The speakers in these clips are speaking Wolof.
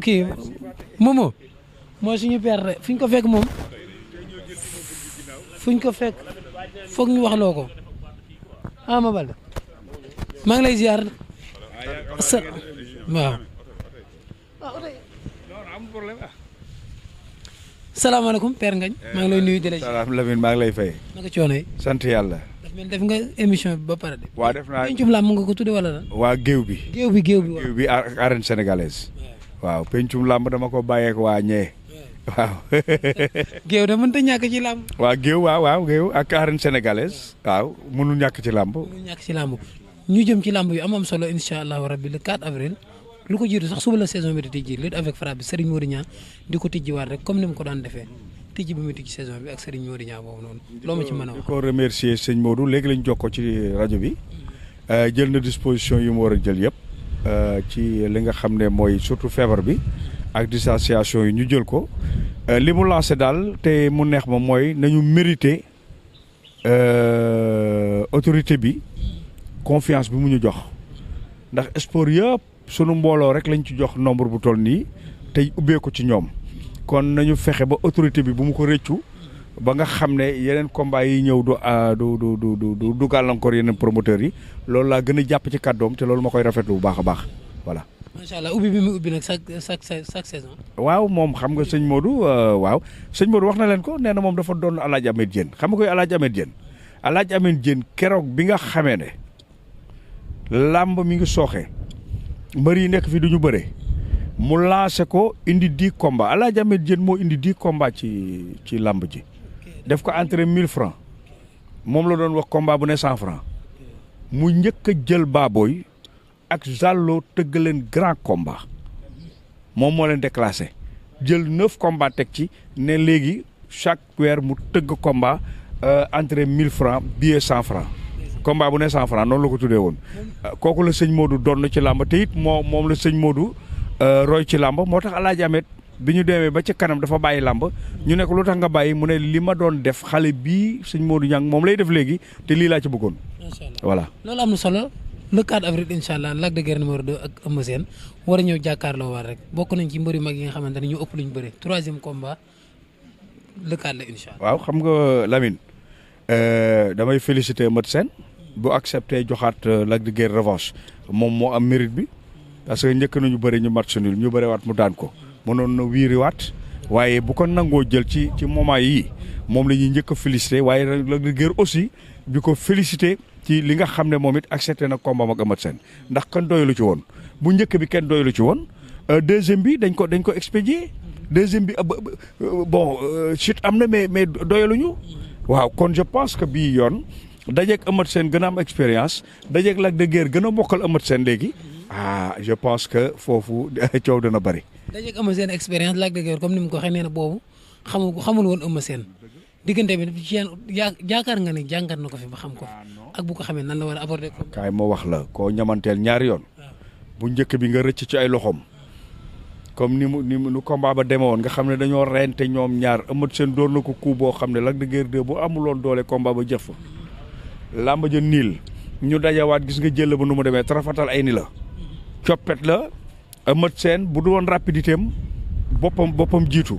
kii Momo mooy suñu père de fu ñu ko fekk moom fu ñu ko fekk foog ñu wax loo ko Ama Baldé maa ngi lay ziar waaw. salaamaaleykum père Ngagne maa ngi lay nuyu di la. salaam Lamine maa ngi lay fay. naka coono yi. sant yàlla. def nga émission bi ba pare de. waa def naa pencum làmb nga ko tudde wala la. waa géew bi. géew bi géew bi ak arène sénégalaise. waaw pencum làmb dama ko bàyyeek waa ñee. waaw. géew de mënut a ñàkk ci làmb. waa géew waaw géew ak arène sénégalaise. waaw mënul ñàkk ci làmb. mënul ñàkk ci làmb ñu jëm ci làmb yu am solo incha allahu rabbi le 4 avril. lu ko jiitu sax suba la saison bi di tijji lutte avec frappe bi Serigne Modou Niang di ko tijjiwaat rek comme ni mu ko daan defee tijji bi muy tijji saison bi ak Serigne Modou Niang boobu noonu loo ma ci mën a wax. di ko remercier sëñ Modou léegi lañ jokkoo ci rajo bi jël na disposition yu mu war a jël yëpp ci li nga xam ne mooy surtout feebar bi ak distanciation yi ñu jël ko li mu lancé daal te mu neex ma mooy nañu mérité autorité bi confiance bi mu ñu jox ndax sport yëpp. sunu mbooloo rek lañ ci jox nombre bu toll nii tey ubbee ko ci ñoom kon nañu fexe ba autorité bi bu mu ko rëccu ba nga xam ne yeneen combat yi ñëw du gàllankoor yeneen promoteurs yi loolu laa gën a jàpp ci kàddoom te loolu ma koy rafetlu bu baax a baax voilà. macha allah ubbi bi mu ubbi nag chaque saison. waaw moom xam nga sëñ Modou waaw sëñ Modou wax na leen ko nee na moom dafa doon El Hadj Ahmed Diène xam nga koy El Hadj Ahmed Diène El Hadj Ahmed Diène keroog bi nga xamee ne làmb mi ngi sooxe. mbër yi nekk fi du ñu bëre mu lancé ko indi 10 combats El Hadj Ahmed Diène moo indi 10 combats ci làmb ji def ko entre 1000 francs moom la doon wax combat bu ne 100 francs mu njëkk a jël Baboy ak Zallo tëgg leen grand combat moom moo leen déclassé jël 9 combats teg ci ne léegi chaque weer mu tëgg combat entre 1000 francs billet 100 francs combat bu ne 100 francs noonu la ko tuddee woon kooku la sëñ Modou doon ci làmb te it moom la sëñ Modou roy ci làmb moo tax El Hadj Ahmed bi ñu demee ba ca kanam dafa bàyyi làmb ñu ne ko lu tax nga bàyyi mu ne li ma doon def xale bii sëñ Modou Niang moom lay def léegi te lii laa ci bëggoon. macha allah voilà. loolu am na solo le 4 avril incha allah Lac de Guiers numéro 2 ak Eumeu Sène war a ñëw jàkkaarloo war rek bokk nañ ci mbëri mag yi nga xamante ne ñu ëpp luñ bëre 3e combat le 4 la incha allah. waaw xam nga Lamine damay féliciter Eumeu Sène bu accepté joxaat Lac de Guiers revanche moom moo am mérite bi parce que njëkk nañu bëri ñu match nul ñu bëri waat mu daan ko mënoon na wiiri waat waaye bu ko nangoo jël ci moment yii moom la ñuy njëkk a félicité waaye Lac de Guiers aussi bi ko félicité ci li nga xam ne moom it accepté na combat ak Eumeu Sène ndax kan doyalu ci woon bu njëkk bi kenn doyalu ci woon deuxième bi dañ ko expédié deuxième bi bon chute am na mais doyaluñu waaw kon je pense que bii yoon. dajeeg Eumeu Sène gën a am expérience dajeeg Lac de Guiers gën a mokkal Eumeu Sène léegi je pense que foofu coow dana bëri. dajeeg Eumeu Sène expérience Lac de Guiers comme ni mu ko waxee nee na boobu xamul woon Eumeu Sène diggante bi ci yaakaar nga ni jàngat na ko fi ba xam ko ak bu ko xamee nan la war a aborder ko. kaay moo wax la koo ñamanteel ñaari yoon. bu njëkk bi nga rëcc ci ay loxoom. comme ni mu combat ba demee woon nga xam ne dañoo reyante ñoom ñaar Eumeu Sène door na ko coup boo xam ne Lac de Guiers 2 bu amuloon doole combat ba jëf fa. làmb ja niil ñu dajawaat gis nga jël ba nu mu demee tarafatal ay ni la coppet la Eumeu Sène bu du woon rapidité am boppam jiitu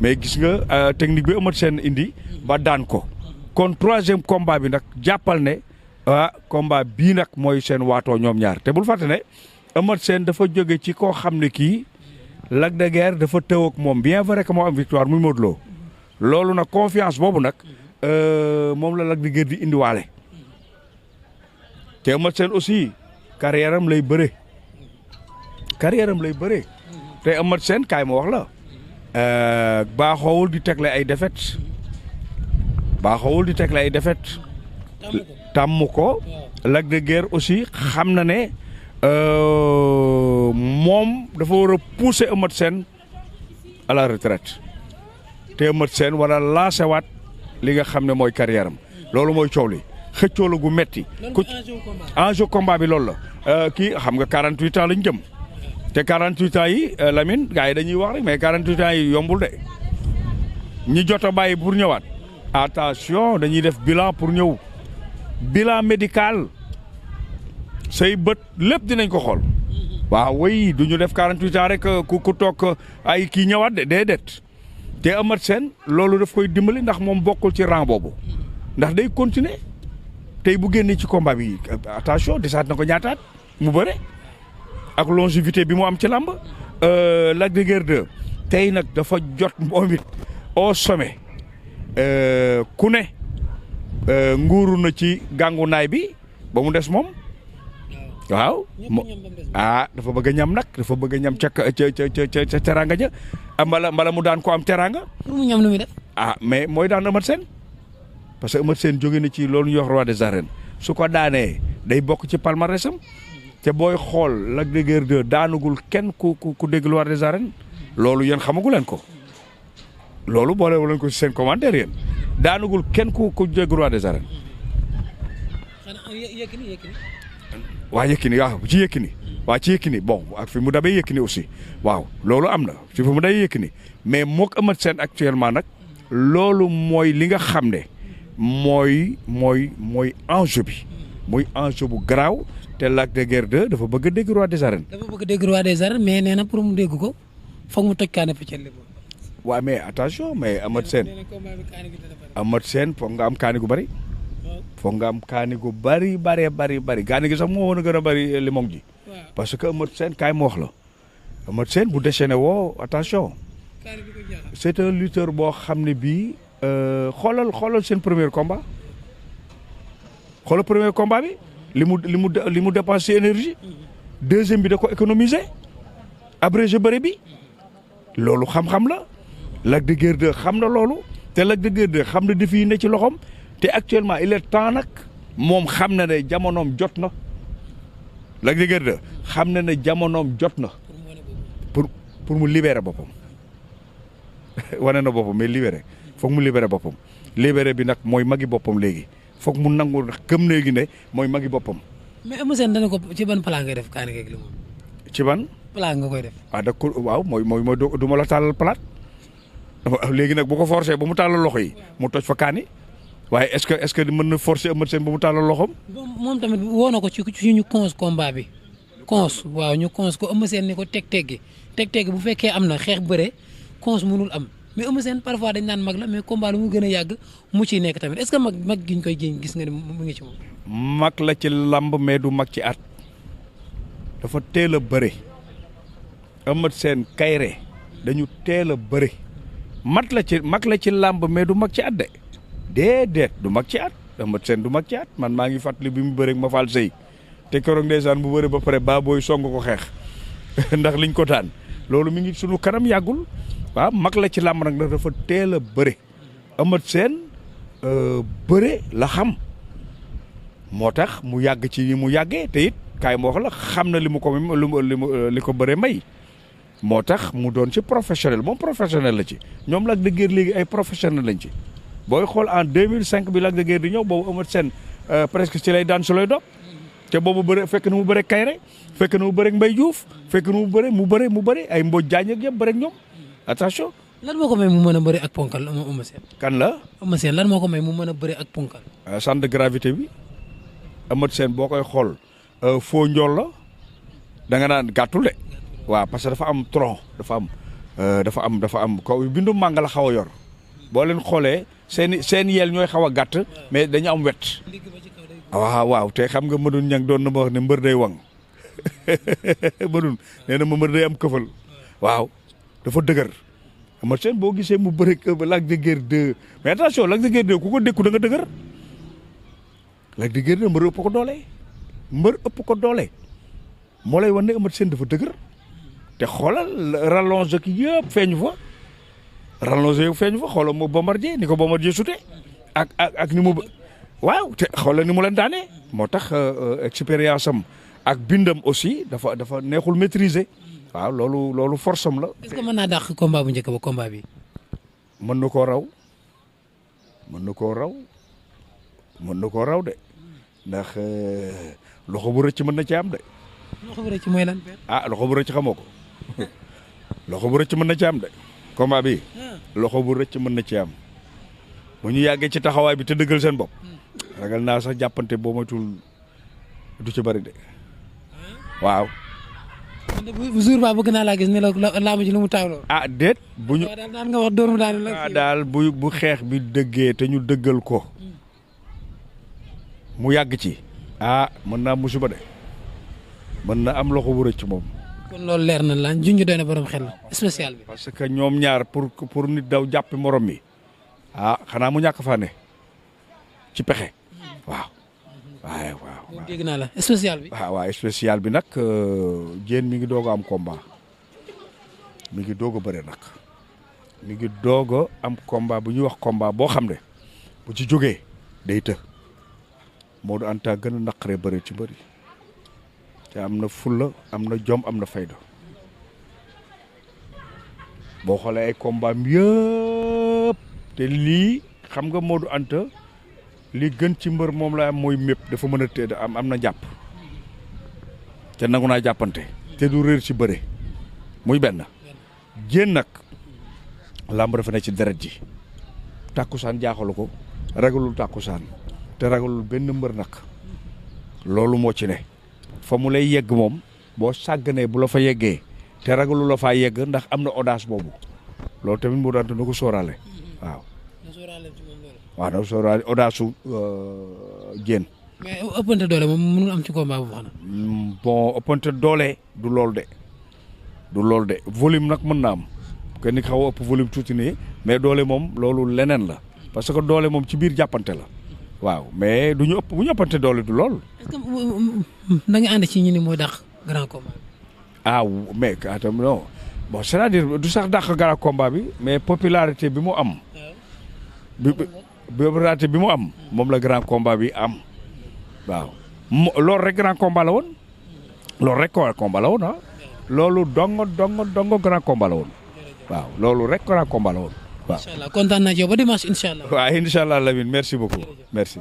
mais gis nga technique bi Eumeu Sène indi ba daan ko kon 3e combat bi nag jàppal ne combat bii nag mooy seen waatoo ñoom ñaar te bul fàtte ne Eumeu Sène dafa jóge ci koo xam ne kii Lac de Guiers dafa tëw ak moom bien vrai que moo am victoire muy Modou Lo loolu nag confiance boobu nag moom la Lac de Guiers di indiwaale te Eumeu Sène aussi carrière am lay bëre te Eumeu Sène kaay ma wax la baaxoowul di tegle ay défaite tàmm ko Lac de Guiers aussi xam na ne moom dafa war a pousser Eumeu Sène à la retraite te Eumeu Sène war a lancer waat li nga xam ne mooy carrière am loolu mooy coow li xëccoo la gu metti enjeu combat bi loolu la kii xam nga 48 ans lañ jëm te 48 ans yi Lamine gars yi dañuy wax rek mais 48 ans yi yombul de ñi jot a bàyyi pour ñëwaat attention dañuy def bilan pour ñëw bilan médical say bët lépp dinañ ko xool waaw way du ñu def 48 ans rek ku toog ay kii ñëwaat de déedéet te Eumeu Sène loolu daf koy dimbali ndax moom bokkul ci rang boobu ndax day continuer tey bu génnee ci combat bi attention desaat na ko ñaataat mu bëre ak longévité bi mu am ci làmb Lac de Guiers 2 tey nag dafa jot moom it au sommet ku ne nguuru na ci gàngunaay bi ba mu des moom waaw dafa bëgg a ñam nag dafa bëgg a ñam ca teranga ja mbala mu daan ko am teranga pour mu ñam lu muy def mais mooy daan Eumeu Sène parce que Eumeu Sène jóge na ci loolu ñuy wax roi des arènes su ko daanee day bokk ci palmarèsam te booy xool Lac de Guiers 2 daanugul kenn ku dégg roi des arènes loolu yéen xamagu leen ko loolu boole wu leen ko ci seen commentaire yéen daanugul kenn ku dégg roi des arènes waa Yékini waaw ci Yékini bon ak fi mu dabee Yékini aussi waaw loolu am na fi mu dabee Yékini mais mook Eumeu Sène actuellement nag loolu mooy li nga xam ne mooy enjeu bi muy enjeu bu garaaw te Lac de Guiers 2 dafa bëgg a dégg roi des arènes. dafa bëgg a dégg roi des arènes mais nee na pour mu dégg ko foog mu toj kaane fa celle boobu. waaw mais attention mais Eumeu Sène foog nga am kaani gu bari. foog nga am kaani gu bari kaani gi sax moo woon a gën a bari limon ji. parce que Eumeu Sène kaay ma wax la Eumeu Sène bu déchaîné woo attention. c'est un lutteur boo xam ne bii xoolal seen premier combat. xoolal premier combat bi li mu dépensé énergie. deuxième bi da ko économiser. abrégé bëre bi loolu xam-xam la. Lac de Guiers 2 xam na loolu te Lac de Guiers 2 xam na défi yi ne ci loxoom te actuellement il est temps nag moom xam na ne jamonoom jot na. Lac de Guiers 2 xam na ne jamonoom jot na pour mu libérer boppam wane na boppam mais libérer foog mu libérer boppam libérer bi nag mooy magi boppam léegi foog mu nangu gëm léegi ne mooy magi boppam. mais Eumeu Sène dana ko ci ban plan ngay def kaani geeg li moom. ci ban. plan nga koy def. waaw mooy du ma la tàllal palaat léegi nag bu ko forcé ba mu tàllal loxo yi mu toj fa kaani waaye est-ce que mën na forcer Eumeu Sène ba mu tàllal loxoom. moom tamit woo na ko ci ñu cons combat bi waaw ñu cons ko Eumeu Sène ni ko teg-teggi bu fekkee am na xeex bëre cons mënul am mais Eumeu Sène parfois dañ naan mag la mais combat lu mu gën a yàgg mu ciy nekk tamit est-ce que mag gi ñu koy génn gis nga ni mu ngi ci moom. mag la ci lamb mais du mag ci at dafa teel a bëre Eumeu Sène Kayré dañu teel a bëre mag la ci lamb mais du mag ci at de. déedéet du mag ci at Eumeu Sène du mag ci at man maa ngi fàttali bi mu bëreeg ma faal sëy te keroog ndeysaan bu bëre ba pare ba booy song ko xeex ndax liñ ko taan loolu mi ngi sunu kanam yàggul waaw mag la ci làmb nag dafa teel a bëre Eumeu Sène bëre la xam moo tax mu yàgg ci ni mu yàggee te it kaay ma wax la xam na li ko bëre may moo tax mu doon ci professionnel moom professionnel la ci ñoom Lac de Guiers léegi ay professionnel lañ ci. booy xool en 2005 bi Lac de Guiers di ñëw boobu Eumeu Sène presque ci lay daan su lay doog te boobu fekk na mu bëre Kayré fekk na mu bëre Mbaye Diouf fekk na mu bëre ay Mbodj Diagne ak yëpp bëre ak ñoom attention. lan moo ko may mu mën a bëre ak ponkal Eumeu Sène. kan la. Eumeu Sène lan moo ko may mu mën a bëre ak ponkal. centre de gravité bi Eumeu Sène boo koy xool foo njool la da nga naan gàttul de waaw parce que dafa am tronc dafa am ko bindu mànga la xaw a yor boo leen xoolee. seen yeel ñooy xaw a gàtt mais dañu am wet waaw te xam nga mënun ñang doon na ma wax ne mbër day wang mënun nee na ma mbër day am këfal waaw dafa dëgër Eumeu Sène boo gisee mu bëre Lac de Guiers 2 mais attention Lac de Guiers 2 ku ko dékku da nga dëgër Lac de Guiers 2 mbër ëpp ko doole moo lay wan ne Eumeu Sène dafa dëgër te xoolal rallonge ak yëpp feeñu fa rallongé yu feeñ fa xoolal mo Bombardier ni ko Bombardier sute ak ni mu waaw te xoolal ni mu leen daanee moo tax expérience am ak bindam aussi dafa neexul maîtriser waaw loolu force am la. est-ce que mën naa dàq combat bu njëkk ba combat bi. mën na koo raw de ndax loxo bu rëcc mën na ci am de. loxo bu rëcc mooy lan. loxo bu rëcc xamoo ko loxo bu rëcc mën na ci am de. combat bi loxo bu rëcc mën na ci am bu ñu yàggee ci taxawaay bi te dëggal seen bopp ragal naa sax jàppante boo matul du ci bari de waaw. bu jour ba bëgg naa laa gis ne la laa ma ci lu mu taawloo. déet bu ñu daal daan nga wax dóor mu daal la. daal bu xeex bi dëggee te ñu dëggal ko mu yàgg ci. mën naa musiba de mën na am loxo bu rëcc moom. kon loolu leer na la junj doy na borom xel spécial bi. parce que ñoom ñaar pour nit daw jàppi morom mi xanaa mu ñàkk faa ne ci pexe waaw. waaw dégg naa la spécial bi. waaw spécial bi nag Diène mi ngi doog a am combat mi ngi doog a bëre nag mi ngi doog a am combat bu ñuy wax combat boo xam ne bu ci jógee day të Modou Anta gën a naqaree bëre ci bëri te am na fulla am na jom am na fayda boo xoolee ay combat am yëpp te lii xam nga Modou Anta li gën ci mbër moom la am mooy mépp dafa mën a tëdd am na jàpp te nangu naa jàppante te du réer ci bëre muy benn Diène nag làmb dafa ne ci deret ji tàkkusaan jaaxalu ko ragalul tàkkusaan te ragalul benn mbër nag loolu moo ci ne fa mu lay yegg moom boo sàgganee bu la fa yeggee te ragalu la faa yegg ndax am na audace boobu loolu tamit mu daan na ko sóoraale waaw. waaw da sóoraale audace su Diène. mais ëppante doole moom mënul am ci combat bu wax na. bon ëppante doole du loolu de volume nag mën na am kenn ki xaw a ëpp volume tuuti nii mais doole moom loolu leneen la parce que doole moom ci biir jàppante la waaw mais du ñu ëpp bu ñu ëppante doole du lool. est-ce que da nga ànd ci ñu ni mooy dàq grand combat. mais atam non bon c'est-à-dire du sax dàq grand combat bi mais popularité bi mu am. popularité bi mu am moom la grand combat bi am waaw loolu rek grand combat la woon loolu rek combat la woon loolu dong grand combat la woon waaw loolu rek grand combat la woon waaw. incha allah kontaan naa ci yow ba dimanche incha allah. waaw incha allah Lamine merci beaucoup merci.